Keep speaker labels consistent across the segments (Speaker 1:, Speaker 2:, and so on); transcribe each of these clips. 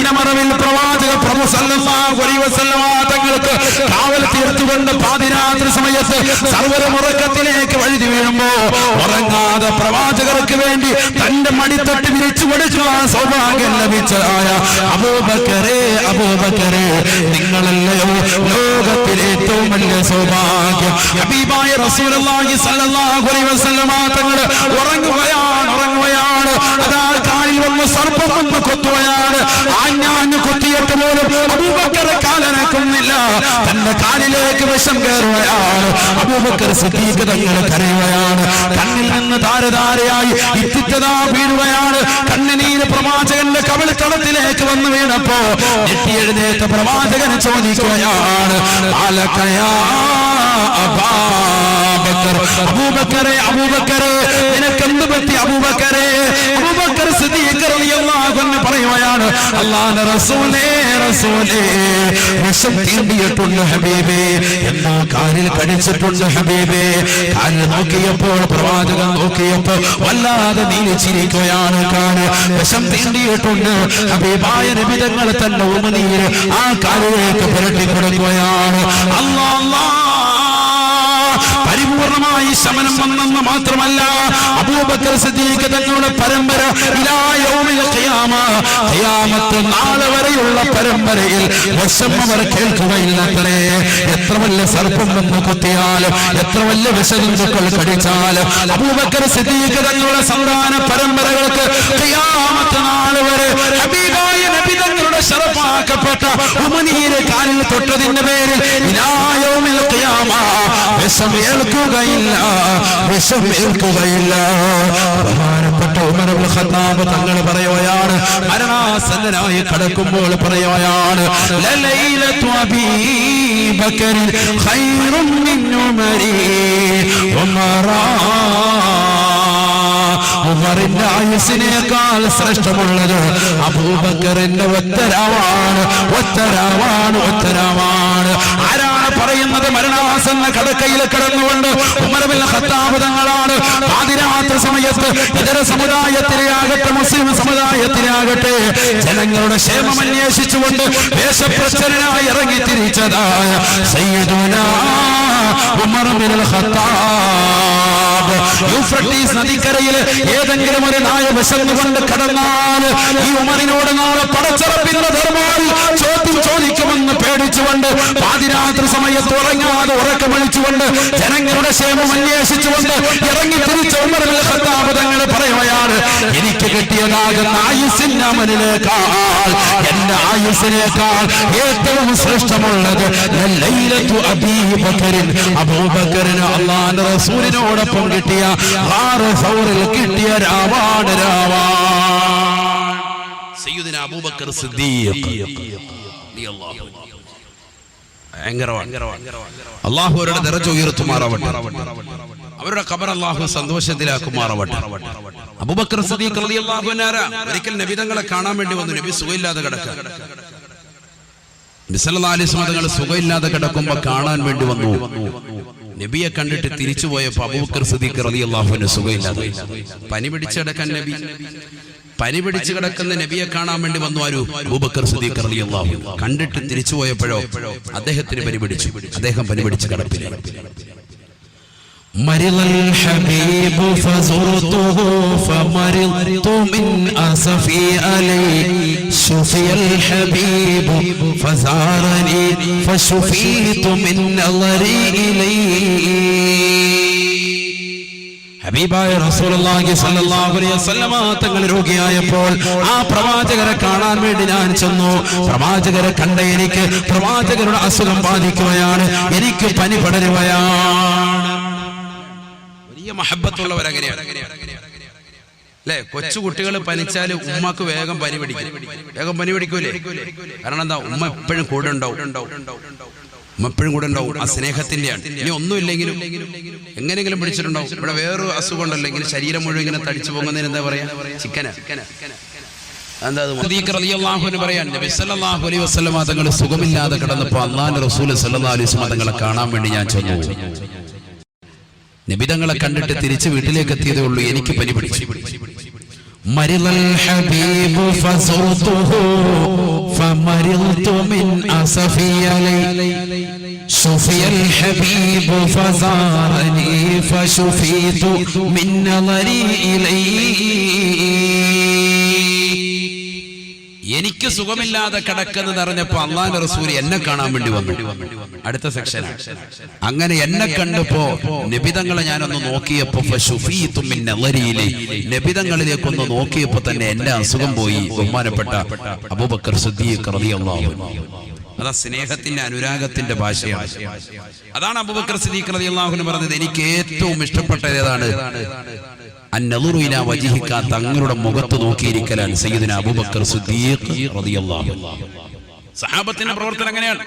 Speaker 1: ഹിമത്തിന്റെ മറവിൽ പ്രവാചക പ്രഭു സല്ലല്ലാഹു അലൈഹി വസല്ലമ തങ്ങൾക്ക് കാവൽ തീർത്തുകൊണ്ട് പാതിരാത്രി സമയത്ത് സർവ്വരും ഉറക്കത്തിലേക്ക് വഴുതി വീഴുമ്പോ ഉറങ്ങാതെ പ്രവാചകർക്ക് വേണ്ടി തന്റെ മടിത്തട്ട് വിരിച്ചു കൊടുക്കുവാൻ സൗഭാഗ്യം ലഭിച്ചതായ അബൂബക്കറേ അബൂബക്കറേ, നിങ്ങളല്ലയോ ലോകത്തിലെ ഏറ്റവും വലിയ സൗഭാഗ്യം. ഹബീബായ റസൂലുള്ളാഹി സ്വല്ലല്ലാഹു അലൈഹി വസല്ലമ തങ്ങൾ ഉറങ്ങുകയാണ്. അതാ കാലിൽ വന്ന് സർപ്പം വന്ന് കൊത്തുകയാണ്. ആഞ്ഞാഞ്ഞ് കൊത്തിയിട്ട് പോലും അബൂബക്കർ കാലനക്കുന്നില്ല. തന്റെ കാലിലേക്ക് വിഷം കയറുകയാണ്. അബൂബക്കർ സിദ്ദീഖ് തങ്ങൾ കരയുകയാണ്. കണ്ണിൽ നിന്ന് ധാരധാരയായി ഇത്തിത്തതാ വീഴുകയാണ്. കണ്ണുനീര് പ്രവാചകന്റെ കവിളിത്തടത്തിലേക്ക് വന്നു വീണപ്പോ ഞെട്ടിയെഴുന്നേറ്റ പ്രവാചകന് ചോദിക്കുകയാണ്, അബൂബക്കറെ അബൂബക്കറെ, നിനക്കെന്ത് പറ്റി അബൂബക്കറെ? അബൂബക്കർ സിദ്ദീഖ് റളിയല്ലാഹു അൻഹു പറയുകയാണ്, അല്ലാഹുവിന്റെ റസൂലേ റസൂലേ, വിഷം തീണ്ടിയിട്ടുണ്ട് ഹബീബേ, എന്നാ കാലിൽ കടിച്ചിട്ടുണ്ട് ഹബീബേ. കാലിൽ നോക്കിയപ്പോൾ പ്രവാചകൻ നോക്കിയപ്പോൾ വല്ലാതെ നീലിച്ചിരിക്കുകയാണ്. കാല് വിഷം തീണ്ടിയിട്ടുണ്ട്. ഹബീബായ നബി തങ്ങൾ തന്റെ ഉമിനീര് ആ കാലിലേക്ക് പുരട്ടി കൊടുക്കുകയാണ്. പരിപൂർണമായി ശമനം വന്നെന്ന് മാത്രമല്ല, അബൂബക്കർ സിദ്ദീഖ് തങ്ങളുടെ പരമ്പര ഇലാ യൗമിൽ ഖിയാമ, ഖിയാമത്ത് നാളെ വരെയുള്ള പരമ്പരയിൽ വിഷം അവർ കേൾക്കുകയില്ലത്രേ. എത്ര വലിയ സർപ്പം വന്ന് കുത്തിയാലും എത്ര വലിയ വിഷജന്തുക്കൾ കടിച്ചാലും അബൂബക്കർ സിദ്ദീഖ് തങ്ങളുടെ സന്താന പരമ്പരകൾക്ക് ഖിയാമത്ത് നാളെ വരെ ഹബീബായ നബി തങ്ങളുടെ ശറഫാക്കപ്പെട്ട ഉമിനീര് കാലിൽ തൊട്ടതിന്റെ പേരിൽ ഇലാ യൗമിൽ ഖിയാമ വിഷം ഏൽക്കുകയില്ല, വിഷം ഏൽക്കുകയില്ല. ബഹുമാനപ്പെട്ട ഉമർ ഇബ്നു ഖത്താബ് തങ്ങൾ പറയുകയാണ്, മരണാസന്നനായി കിടക്കുമ്പോൾ പറയുകയാണ്, ലലൈലതു അബീ ബക്കർ ഖൈറും മിൻ ഉമരി ഉമറാ, ഉമറിന്റെ ആയുസ്സിനേക്കാൾ ശ്രേഷ്ഠമുള്ളത് അബൂബക്കറിന്റെ ഒത്തരാവാണ്, ഒത്തരാവാണ്, ഒത്തരാവാണ്. ആരാണ് പറയുന്നത്? മരണാസന്ന കടക്കയിൽ കിടന്നുകൊണ്ട് ഉമർ ഇബ്നു ഖത്താബ് തങ്ങളാണ്. പാതിരാത്രി സമയത്ത് ഇതര സമുദായത്തിലെ ആകട്ടെ മുസ്ലിം സമുദായത്തിലെ ആകട്ടെ ജനങ്ങളുടെ ക്ഷേമം അന്വേഷിച്ചുകൊണ്ട് ദേശപ്രചരനായി ഇറങ്ങി തിരിച്ചതായ സയ്യിദുനാ ഉമർ ഇബ്നുൽ ഖത്താബ്. യൂഫ്രട്ടീസ് നദിക്കരയിൽ ഏതെങ്കിലും ഒരു നായ വിശന്നുകൊണ്ട് കടന്നാൽ ഈ ഉമറിനോട് നാളെ പടച്ചറപ്പിന്റെ ധർമ്മമായി ചോദ്യം ചോദിക്കുമെന്ന് പേടിച്ചുകൊണ്ട് പാതിരാത്രി സമയത്ത് ഉറങ്ങാതെ ഉറക്കമൊഴിച്ചുകൊണ്ട് ജനങ്ങളുടെ ക്ഷേമം അന്വേഷിച്ചുകൊണ്ട് ഇറങ്ങി തിരിച്ച ഉമർ ഇബ്നുൽ ഖത്താബ് തങ്ങൾ പറയുകയാണ്, എനിക്ക് കിട്ടിയതാകുന്ന ആയുസ്സിന്റെ അമലിനേക്കാൾ, എന്റെ ആയുസ്സിനേക്കാൾ ഏറ്റവും ശ്രേഷ്ഠമുള്ളത് ലൈലത്തു അബീ ബക്കറിൻ, അബൂബക്കറിന് അല്ലാഹുവിന്റെ റസൂലിനോടൊപ്പം കിട്ടിയ ഗാറ് സൗറിൽ കിട്ടിയ രാവാണ്, രാവാണ്. സയ്യിദുനാ അബൂബക്കർ സിദ്ദീഖ് റളിയല്ലാഹു അൻഹു അല്ലാഹു അവരുടെ ദറജ ഉയർത്തുമാറാവട്ടെ, അവരുടെ ഖബർ അല്ലാഹു സന്തോഷത്തിലാക്കുമാറാവട്ടെ. അബൂബക്കർ സിദ്ദീഖ് റളിയല്ലാഹു അൻഹു ഒരിക്കൽ നബി തങ്ങളെ കാണാൻ വേണ്ടി വന്നു. നബി സുഖമില്ലാതെ കിടക്കുക. നബി സല്ലല്ലാഹു അലൈഹി വസല്ലം തങ്ങൾ സുഖമില്ലാതെ കിടക്കുമ്പോൾ കാണാൻ വേണ്ടി വന്നു. നബിയെ കണ്ടിട്ട് തിരിച്ചു പോയപ്പോൾ അബൂബക്കർ സിദ്ദീഖ് റളിയല്ലാഹു അൻഹു സുഖമില്ലാതെ പനി പിടിച്ച് കിടക്കാൻ പനി പിടിച്ച് കിടക്കുന്ന നബിയെ കാണാൻ വേണ്ടി വന്നു. ആരു? അബൂബക്കർ സിദ്ദീഖ് റളിയല്ലാഹു അൻഹു. കണ്ടിട്ട് തിരിച്ചു പോയപ്പോഴോ അദ്ദേഹത്തിന് പനി പിടിച്ചു. അദ്ദേഹം പനി പിടിച്ച് കിടപ്പില്ല. مرض الحبيب فزرته فمرضت من أسفي عليه شفي الحبيب فزارني فشفيت من نظري إليه. ഹബീബായ റസൂലുള്ളാഹി സ്വല്ലല്ലാഹു അലൈഹി വസല്ലമ തങ്ങൾ രോഗിയായപ്പോൾ ആ പ്രവാചകരെ കാണാൻ വേണ്ടി ഞാൻ ചെന്നു. പ്രവാചകരെ കണ്ട എനിക്ക് പ്രവാചകരുടെ അസുഖം ബാധിക്കുകയാണ്, എനിക്ക് പനി പടരുകയാണ്. വലിയ മഹബ്ബത്തുള്ളവർ അങ്ങനെയാണ് അല്ലേ? കൊച്ചു കുട്ടികൾ പനിച്ചാൽ ഉമ്മക്ക് വേഗം പനി പിടിക്കും. വേഗം പനി പിടിക്കൂലേ? കാരണം എന്താ? ഉമ്മ എപ്പോഴും കൂടെ ഉണ്ടാവും, എപ്പോഴും കൂടെ ഉണ്ടാവും. ആ സ്നേഹത്തിന്റെയാണ്. ഇനി ഒന്നുമില്ലെങ്കിലും എങ്ങനെയെങ്കിലും പിടിച്ചിട്ടുണ്ടാവും. ഇവിടെ വേറൊരു അസുഖം ഉണ്ടല്ലോ, ഇങ്ങനെ ശരീരം മുഴുവൻ ഇങ്ങനെ തടിച്ചു പോകുന്നതിന് എന്താ പറയാ? ചിക്കന. പറയാൻ നബി സല്ലല്ലാഹു അലൈഹി വസല്ലം തങ്ങൾ സുഖമില്ലാതെ കിടന്നപ്പോൾ അല്ലാഹുവിന്റെ റസൂൽ സല്ലല്ലാഹു അലൈഹി വസല്ലം തങ്ങളെ കാണാൻ വേണ്ടി ഞാൻ ചെന്നു. നബി തങ്ങളെ കണ്ടിട്ട് തിരിച്ച് വീട്ടിലേക്ക് എത്തിയതേ ഉള്ളൂ, എനിക്ക് പനി പിടിച്ചു. മരിളൽ ഹബീബു ഫസൂതുഹു ഫമരിൽതു മിൻ അസഫി അലൈ ശുഫിയൽ ഹബീബു ഫസാറനി ഫശുഫീതു മിൻ നളരി ഇലൈ. എനിക്ക് സുഖമില്ലാതെ കിടക്കുന്നത് അറിഞ്ഞപ്പോ അല്ലാഹുവിന്റെ റസൂൽ എന്നെ കാണാൻ വേണ്ടി വന്നു. അടുത്ത സെക്ഷനാണ്. അങ്ങനെ എന്നെ കണ്ടപ്പോ നബിതങ്ങളെ ഞാനൊന്ന് നോക്കിയപ്പോ ഫശുഫീതു മിൻ നളരി ഇലൈ, നബിതങ്ങളിലേക്കൊന്ന് നോക്കിയപ്പോ തന്നെ എന്റെ അസുഖം പോയി. ബഹുമാനപ്പെട്ട അബൂബക്കർ സിദ്ദീഖ് റളിയല്ലാഹു അൻഹു. അതാ സ്നേഹത്തിന്റെ അനുരാഗത്തിന്റെ ഭാഷയാണ്. അതാണ് അബൂബക്കർ സിദ്ദീഖ് റളിയല്ലാഹു അൻഹു പറഞ്ഞത്, എനിക്ക് ഏറ്റവും ഇഷ്ടപ്പെട്ടത് ഏതാണ്? അന്നളുറു ഇലാ വജ്ഹിക, തങ്ങളുടെ മുഖത്ത് നോക്കിയിരിക്കലാണ് സയ്യിദുനാ അബൂബക്കർ സിദ്ദീഖ് റളിയല്ലാഹു അൻഹു. സഹാബത്തിന്റെ പ്രവർത്തനം എങ്ങനെയാണ്?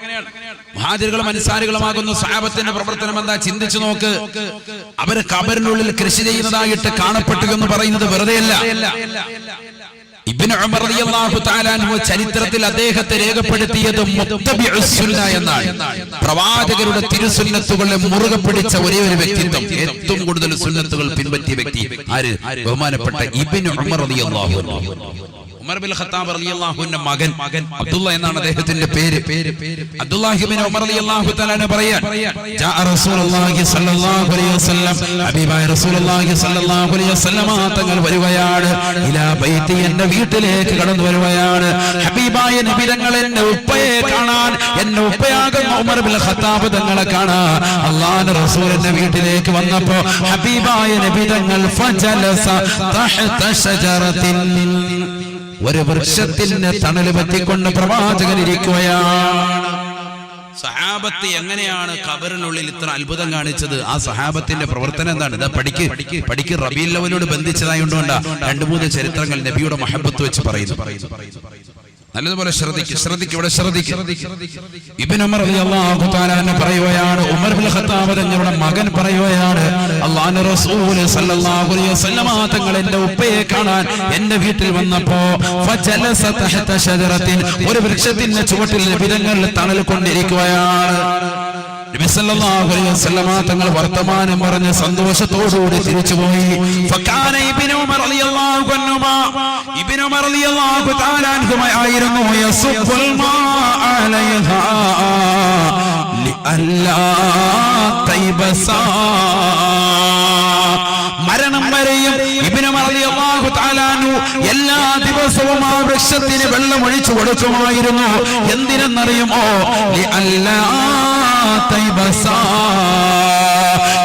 Speaker 1: മുഹാജിറുകളും അൻസാരികളുമാകുന്ന സഹാബത്തിന്റെ പ്രവർത്തനം എന്താ? ചിന്തിച്ചു നോക്ക്. അവര് ഖബറിനുള്ളിൽ കൃഷി ചെയ്യുന്നതായിട്ട് കാണപ്പെട്ടു എന്ന് പറയുന്നത് വെറുതെയല്ല. ഇബ്നു ഉമർ റളിയല്ലാഹു തആല അൻഹു ചരിത്രത്തിൽ അദ്ദേഹത്തെ രേഖപ്പെടുത്തിയത് മുത്തബിഉസ് സുന്ന എന്നാണ്. പ്രവാചകരുടെ തിരുസുന്നത്തുകളെ മുറുകെ പിടിച്ച ഒരേ ഒരു വ്യക്തിത്വം, ഏറ്റവും കൂടുതൽ സുന്നത്തുകൾ പിൻപറ്റിയ വ്യക്തി ആര്? ബഹുമാനപ്പെട്ട ഇബ്നു ഉമർ റളിയല്ലാഹു അൻഹു. ഉമർ ബിൻ ഖത്താബ് റളിയല്ലാഹു അൻഹു മകൻ അബ്ദുള്ള എന്നാണ് അദ്ദേഹത്തിന്റെ പേര്. അബ്ദുല്ലാഹി ഇബ്നു ഉമർ റളിയല്ലാഹു തആല അൻഹു പറയാൻ, ജാ റസൂലുള്ളാഹി സ്വല്ലല്ലാഹു അലൈഹി വസല്ലം, ഹബീബായ റസൂലുള്ളാഹി സ്വല്ലല്ലാഹു അലൈഹി വസല്ലം തങ്ങൾ വരുകയാണ്. ഇലാ ബൈതി, എന്റെ വീട്ടിലേക്ക് കടന്നു വരുകയാണ്. ഹബീബായ നബി തങ്ങൾ എന്റെ ഉപ്പയെ കാണാൻ, എന്റെ ഉപ്പയാകുന്ന ഉമർ ബിൻ ഖത്താബ് തങ്ങളെ കാണാൻ അല്ലാഹുവിന്റെ റസൂൽ എന്റെ വീട്ടിലേക്ക് വന്നപ്പോ ഹബീബായ നബി തങ്ങൾ ഫജലസ തഹത ഷജറത്തിൻ, ഒരു വൃക്ഷത്തിന്റെ തണൽ പറ്റിക്കൊണ്ട് പ്രവാചകൻ ഇരിക്കുകയാണ്. സഹാബത്ത് എങ്ങനെയാണ് ഖബറിനുള്ളിൽ ഇത്ര അത്ഭുതം കാണിച്ചത്? ആ സഹാബത്തിന്റെ പ്രവർത്തനം എന്താണ്? ഇതാ പഠിക്ക്. റബീഉൽ അവ്വലോട് ബന്ധിച്ചതായോണ്ടാ 2-3 ചരിത്രങ്ങൾ നബിയുടെ മഹബത്ത് വെച്ച് പറയുന്നു. നല്ലതുപോലെ ശ്രദ്ധിക്ക്. ഇവിടെ ശ്രദ്ധിക്ക്. ഇബ്നു ഉമർ റളിയല്ലാഹു തആല അൻഹു പറയുകയാണ്, ഉമർ ബിൻ ഖത്താബ് തങ്ങളുടെ മകൻ പറയുകയാണ്, അല്ലാഹുവിന്റെ റസൂൽ സല്ലല്ലാഹു അലൈഹി വസല്ലം തങ്ങൾ എന്റെ ഉപ്പയെ കാണാൻ എന്റെ വീട്ടിൽ വന്നപ്പോ ഫജലസ തഹത ഷജറത്തിൻ, ഒരു വൃക്ഷത്തിന്റെ ചുവട്ടിൽ നബിതങ്ങൾ തണൽ കൊണ്ടിരിക്കുകയാണ്. നബി സല്ലല്ലാഹു അലൈഹി വസല്ലം തങ്ങൾ വർത്തമാനം പറഞ്ഞ് സന്തോഷത്തോടുകൂടി തിരിച്ചുപോയി. ഫകാന ഇബ്നു ഉമർ റളിയല്ലാഹു അൻഹുമാ, ഇബ്നു ഉമർ റളിയല്ലാഹു തആല അൻഹുമാ ആയിരുന്നു യസുബ്ബുൽ മാ അലൈഹാ ലിഅല്ലാ തൈബസാ. മരണം വരെയും ഇബ്നു ഉമർ റളിയല്ലാഹു തആല അൻഹു എല്ലാ ദിവസവും ആ വൃക്ഷത്തിന് വെള്ളം ഒഴിച്ചു കൊടുക്കുമായിരുന്നു. എന്തിനെന്നറിയുമോ? ലിഅല്ലാ തൈബസാ,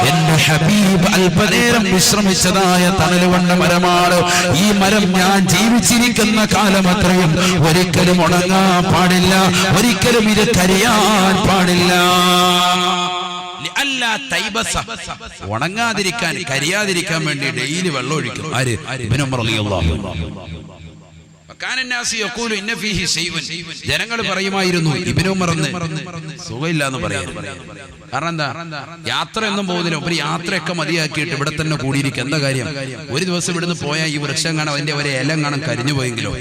Speaker 1: എന്റെ ഹബീബ് അല്പനേരം വിശ്രമിച്ചതായ തണലുകൊണ്ട മരമാണ്. ഈ മരം ഞാൻ ജീവിച്ചിരിക്കുന്ന കാലം അത്രയും ഒരിക്കലും ഉണങ്ങാൻ പാടില്ല, ഒരിക്കലും ഇത് കരിയാൻ പാടില്ല. ഉണങ്ങാതിരിക്കാൻ, കരിയാതിരിക്കാൻ വേണ്ടി ഡെയിലി വെള്ളം ഒഴിക്കും. ആര്? ഇബ്നു ഉമർ റളിയല്ലാഹു അൻഹു. ജനങ്ങൾ പറയുമായിരുന്നു ഇബ്നു ഉമർ സുഖമില്ല എന്ന് പറയാൻ. കാരണം എന്താ? യാത്ര ഒന്നും പോകുന്നില്ല. ഒരു യാത്രയൊക്കെ മതിയാക്കിയിട്ട് ഇവിടെ തന്നെ കൂടിയിരിക്കും. എന്താ കാര്യം? ഒരു ദിവസം ഇവിടുന്ന് പോയാൽ ഈ വൃക്ഷം കാണാൻ, അതിന്റെ ഒരു ഇല കാണാൻ കരിഞ്ഞു പോയെങ്കിലോ.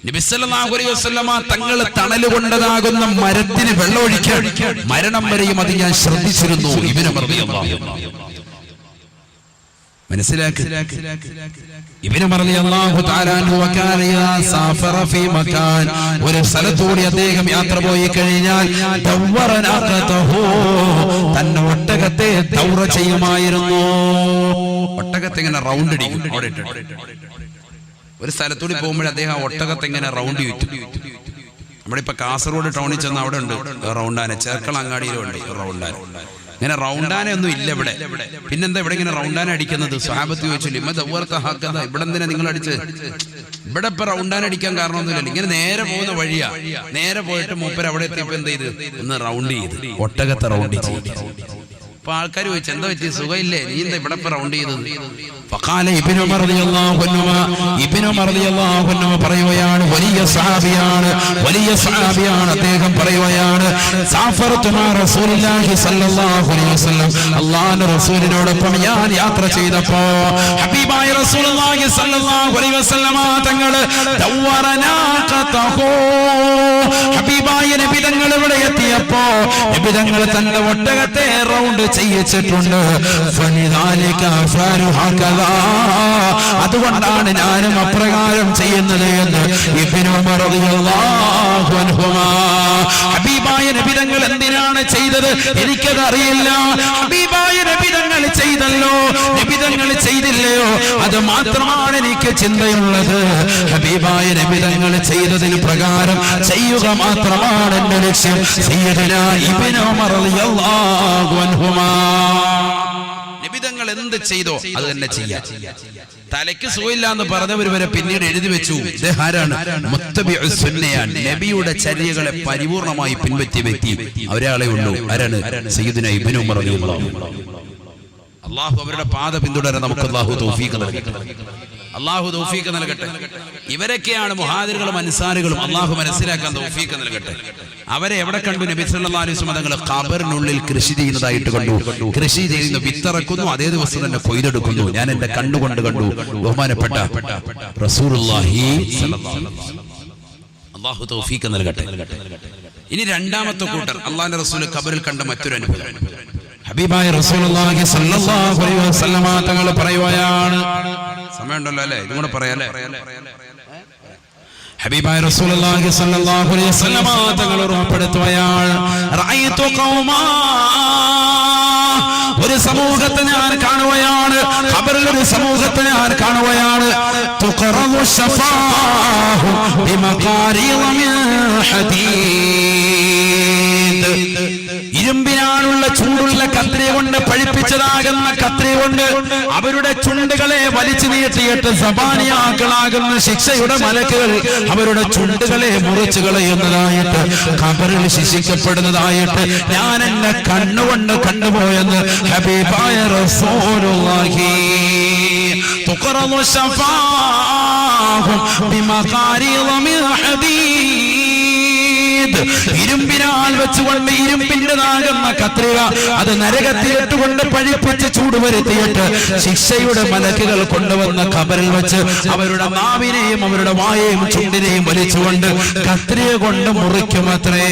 Speaker 1: നബി സല്ലല്ലാഹു അലൈഹി വസല്ലമ തങ്ങൾ തണല് കൊണ്ടതാകുന്ന മരത്തിന് വെള്ളം ഒഴിക്കാൻ മരണം വരെയും അത് ഞാൻ ശ്രദ്ധിച്ചിരുന്നു. ഇബ്നു ഉമർ റളിയല്ലാഹു അൻഹു മനസ്സിലാക്കി. ഇബ്നു ഉമർ റളിയല്ലാഹു തആല അൻഹു വകാന യാ സാഫറ ഫീ മകാൻ, ഒരു സ്ഥലത്തൂടി അദ്ദേഹം യാത്ര പോയി കഴിഞ്ഞാൽ ദവറനഖതഹു, തന്റെ ഒട്ടകത്തെ ദൗറ ചെയ്യുമായിരുന്നു. ഒട്ടകത്തെ ഇങ്ങനെ റൗണ്ട് അടിക്കും. ഒരു സ്ഥലത്തൂടി പോകുമ്പോൾ അദ്ദേഹം ഒട്ടകത്തെ ഇങ്ങനെ റൗണ്ട് ചുറ്റും. നമ്മുടെ ഇപ്പൊ കാസർഗോഡ് ടൗണിൽ ചെന്ന് അവിടെ ഉണ്ട് റൗണ്ടാന, ചേർക്കള അങ്ങാടിയിലും ഉണ്ട് റൗണ്ടാന. ഇങ്ങനെ റൗണ്ടാന ഒന്നും ഇല്ല ഇവിടെ. പിന്നെന്താ ഇവിടെ ഇങ്ങനെ റൗണ്ടാന അടിക്കുന്നത്? സ്വഹാബത്ത് ചോദിച്ചു, ഇവിടെ എന്തിനാ നിങ്ങൾ അടിച്ചത്? ഇവിടെ ഇപ്പൊ റൗണ്ടാന അടിക്കാൻ കാരണമൊന്നുമില്ലല്ലോ. ഇങ്ങനെ നേരെ പോകുന്ന വഴിയാ. നേരെ പോയിട്ട് മൂപ്പര് അവിടെ എത്തിയപ്പോ എന്ത് ചെയ്ത്? ഒന്ന് റൗണ്ട് ചെയ്ത്, ഒട്ടകത്തെ റൗണ്ട് ചെയ്ത്. അപ്പൊ ആൾക്കാർ ചോദിച്ചു, എന്താ പറ്റി? സുഖമില്ലേ? നീ എന്താ ഇവിടെ ഇപ്പൊ റൗണ്ട് ചെയ്തത്? ഫഖാല ഇബ്നു ഉമർ റളിയല്ലാഹു അൻഹു, ഇബ്നു ഉമർ റളിയല്ലാഹു അൻഹു പറയുകയാണ്, വലിയ സഹാബിയാണ് അദ്ദേഹം പറയുകയാണ്, സാഫറതു മാ റസൂലില്ലാഹി സ്വല്ലല്ലാഹു അലൈഹി വസല്ലം, അല്ലാഹുവിന്റെ റസൂലിനോടൊപ്പം ഞാൻ യാത്ര ചെയ്തപ്പോ ഹബീബായ റസൂലുള്ളാഹി സ്വല്ലല്ലാഹു അലൈഹി വസല്ലം തങ്ങൾ ദവറനാഖതഹു, ഹബീബ് ഹബീബായ നബി തങ്ങൾ ഇവിടെ എത്തിയപ്പോ നബി തങ്ങൾ തന്റെ ഒട്ടകത്തെ റൗണ്ട് ചെയ്യിച്ചിട്ടുണ്ട്. അതുകൊണ്ടാണ് ഞാനും അപ്രകാരം ചെയ്യുന്നത് എന്ന് ഇബ്നു ഉമർ റളിയല്ലാഹു അൻഹുമാ. ഹബീബായ നബി തങ്ങൾ എന്തിനാണ് ചെയ്തത് എനിക്കത് അറിയില്ല. ഹബീബായ നബി തങ്ങൾ ചെയ്തല്ലോ, നബി തങ്ങൾ ചെയ്തില്ലയോ, അത് മാത്രമാണ് എനിക്ക് ചിന്തയുള്ളത്. ഹബീബായ നബി തങ്ങൾ ചെയ്തതിന് പ്രകാരം ചെയ്യുക മാത്രമാണ് എന്റെ ലക്ഷ്യം. സയ്യിദുനാ ഇബ്നു ഉമർ റളിയല്ലാഹു അൻഹുമാ. നബിതങ്ങൾ എന്ത് ചെയ്തോ അത് തന്നെ ചെയ്യാം. തലയ്ക്ക് സുഖമില്ല എന്ന് പറഞ്ഞവർ വരെ പിന്നീട് എഴുതി വെച്ചു ഇദ്ദേഹം ആരാണ്? മുത്തബിഉ സുന്നയാണ്, നബിയുടെ ചര്യകളെ പരിപൂർണമായി പിൻപറ്റിയ വ്യക്തി ഒരാളെ ഉള്ളൂ. ആരാണ്? സയ്യിദുനാ ഇബ്നു ഉമർ റളിയല്ലാഹു അൻഹു. അല്ലാഹു അവരുടെ പാത പിന്തുടരാൻ നമുക്ക് അല്ലാഹു തൗഫീഖ് നൽകട്ടെ. അല്ലാഹു തൗഫീഖ് നൽകട്ടെ. ഇവരൊക്കെയാണ് മുഹാജിറുകളും അൻസാരികളും. അല്ലാഹു മനസ്സിലാക്കാൻ തൗഫീഖ് നൽകട്ടെ. അവരെ എവിടെ കണ്ടു? നബി സല്ലല്ലാഹു അലൈഹി വസല്ലം തങ്ങൾ ഖബറിനുള്ളിൽ കൃഷി ചെയ്യുന്നതായിട്ട് കണ്ടു. കൃഷി ചെയ്യുന്ന വിത്തിറക്കുന്നു, അതേ ദിവസം തന്നെ കൊയ്തെടുക്കുന്നു. ഞാൻ എന്റെ കണ്ണുകൊണ്ട് കണ്ടു. ബഹുമാനപ്പെട്ട റസൂലുള്ളാഹി സ്വല്ലല്ലാഹു അലൈഹി വസല്ലം. അല്ലാഹു തൗഫീഖ് നൽകട്ടെ. ഇനി രണ്ടാമത്തെ കൂട്ടർ അല്ലാഹുവിന്റെ റസൂൽ ഖബറിൽ കണ്ട മറ്റൊരു അനുഭവം. ഹബീബായ റസൂലുള്ളാഹി സ്വല്ലല്ലാഹു അലൈഹി വസല്ലം തങ്ങൾ പറയുകയാണ്. സമയമുണ്ടല്ലോ അല്ലേ? ഇതും കൂടെ പറയാല്ലേ? ഹബീബായ റസൂലുള്ളാഹി സ്വല്ലല്ലാഹു അലൈഹി വസല്ലം തങ്ങൾ ഓർമ്മപ്പെടുത്തുകയാണ്. റഅയ്തു ഖൗമാ, ഒരു സമൂഹത്തെ ഞാൻ കാണുകയാണ്. ഖബറിൽ ഒരു സമൂഹത്തെ ഞാൻ കാണുകയാണ്. തുഖറു ശഫാഹു ബിമഖാരിദ മിൻ ഹദീദ്, ഇരുമ്പിനാലുള്ള ചൂടുള്ള കത്രിക കൊണ്ട് പഴിപ്പിച്ചതാകുന്ന കത്രിക കൊണ്ട് അവരുടെ ചുണ്ടുകളെ വലിച്ചു നീട്ടിയിട്ട് സബാനിയാക്കളാകുന്ന ശിക്ഷയുടെ മലക്കുകൾ അവരുടെ ചുണ്ടുകളെ മുറിച്ചു കളയുന്നതായിട്ട്, ഖബറിൽ ശിക്ഷിക്കപ്പെടുന്നതായിട്ട് ഞാൻ എന്നെ കണ്ണുകൊണ്ട് കണ്ടുപോയെന്ന് ഹബീബായ റസൂലുള്ളാഹി. തുഖറു ശഫാഹു ബിമഖാരിദ മിൻ ഹദീദ്, ഇരുമ്പിനാൽ വെച്ചുകൊണ്ട് ഇരുമ്പിൻ്റെതാകുന്ന കത്രിക അത് നരകത്തിലിട്ടുകൊണ്ട് പഴിപ്പിച്ച് ചൂടുവരുത്തിയിട്ട് ശിക്ഷയുടെ മലക്കുകൾ കൊണ്ടുവന്ന ഖബറിൽ വെച്ച് അവരുടെ നാവിനെയും അവരുടെ വായെയും ചുണ്ടിനെയും വലിച്ചുകൊണ്ട് കത്രിക കൊണ്ട് മുറിക്കുമത്രേ.